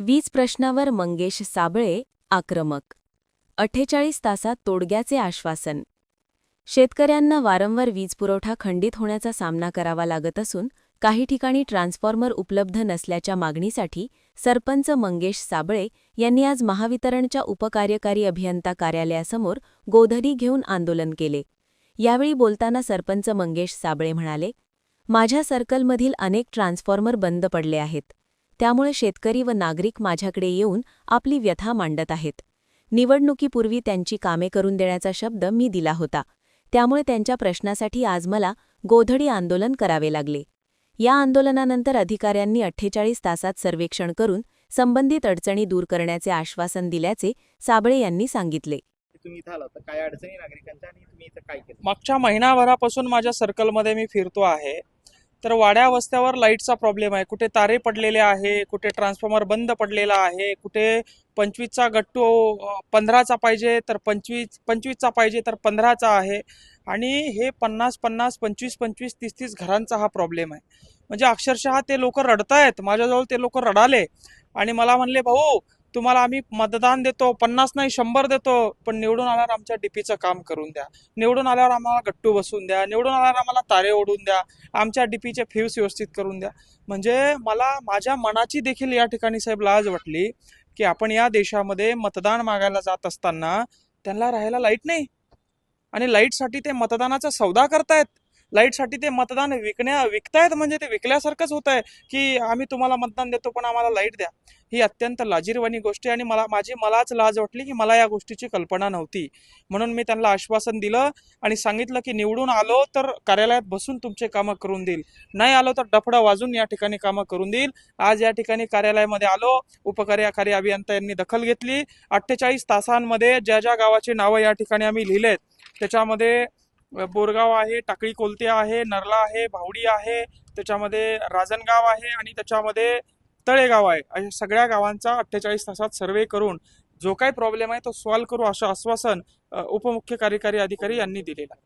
वीज प्रश्नावर मंगेश साबळे आक्रमक. 48 तासात तोडग्याचे आश्वासन. शेतकऱ्यांना वारंवार वीजपुरवठा खंडित होण्याचा सामना करावा लागत असून काही ठिकाणी ट्रान्सफॉर्मर उपलब्ध नसल्याच्या मागणीसाठी सरपंच मंगेश साबळे यांनी आज महावितरणच्या उपकार्यकारी अभियंता कार्यालयासमोर गोधडी घेऊन आंदोलन केले. यावेळी बोलताना सरपंच मंगेश साबळे म्हणाले, माझ्या सर्कलमधील अनेक ट्रान्सफॉर्मर बंद पडले आहेत. त्यामुळे शेतकरी व नागरिक माझ्याकडे येऊन आपली व्यथा मांडत आहेत. निवडणुकीपूर्वी त्यांची कामे करून देण्याचा शब्द मी दिला होता. त्यामुळे त्यांच्या प्रश्नासाठी आज मला गोधडी आंदोलन करावे लागले. या आंदोलनानंतर अधिकाऱ्यांनी 48 तासात सर्वेक्षण करून संबंधित अडचणी दूर करण्याचे आश्वासन दिल्याचे साबळे यांनी सांगितले. तुम्ही इथं आलात तर काय अडचणी नागरिकांच्या आणि तुम्ही इथं काय केलं? मागच्या महिनाभरापासून माझ्या सर्कलमध्ये मी फिरतो आहे. तर वाड्या वस्त्यावर लाईटचा प्रॉब्लेम आहे. कुठे तारे पडलेले आहे, कुठे ट्रान्सफॉर्मर बंद पडलेला आहे, कुठे 25चा गट्टू 15चा पाहिजे तर 25चा पाहिजे तर 15चा आहे. आणि हे 50-50, 25-25, 30-30 घरांचा हा प्रॉब्लेम आहे. म्हणजे अक्षरशः ते लोक रडतायत. माझ्याजवळ ते लोक रडाले आणि मला म्हणले, भाऊ तुम्हाला आम्ही मतदान देतो, 50 नाही 100 देतो, पण निवडून आल्यावर आमच्या डीपीचं काम करून द्या, निवडून आल्यावर आम्हाला गट्टू बसवून द्या, निवडून आल्यावर आम्हाला तारे ओढून द्या, आमच्या डीपीचे फ्यूज व्यवस्थित करून द्या. म्हणजे मला माझ्या मनाची देखील या ठिकाणी साहेब लाज वाटली की आपण या देशामध्ये मतदान मागायला जात असताना त्यांना राहायला लाईट नाही आणि लाईटसाठी ते मतदानाचा सौदा करतायत. लाईटसाठी ते मतदान विकतायत. म्हणजे ते विकल्यासारखंच होत आहे की आम्ही तुम्हाला मतदान देतो पण आम्हाला लाईट द्या. ही अत्यंत लाजिरवाणी गोष्ट आहे आणि मलाच लाज वाटली की मला या गोष्टीची कल्पना नव्हती. म्हणून मी त्यांना आश्वासन दिलं आणि सांगितलं की निवडून आलो तर कार्यालयात बसून तुमचे कामं करून देईल, नाही आलो तर डफडं वाजून या ठिकाणी कामं करून देईल. आज या ठिकाणी कार्यालयामध्ये आलो. उपकार्यकारी अभियंता यांनी दखल घेतली. 48 तासांमध्ये ज्या ज्या गावाची नावं या ठिकाणी आम्ही लिहिलेत त्याच्यामध्ये बोरगाव आहे, टाकळी कोलते आहे, नरला आहे, भावडी आहे, त्याच्यामध्ये राजनगाव आहे आणि त्याच्यामध्ये तळेगाव आहे. अशा सगळ्या गावांचा 48 तासात सर्वे करून जो काही प्रॉब्लेम आहे तो सॉल्व्ह करू असं आश्वासन उपमुख्य कार्यकारी अधिकारी यांनी दिलेलं आहे.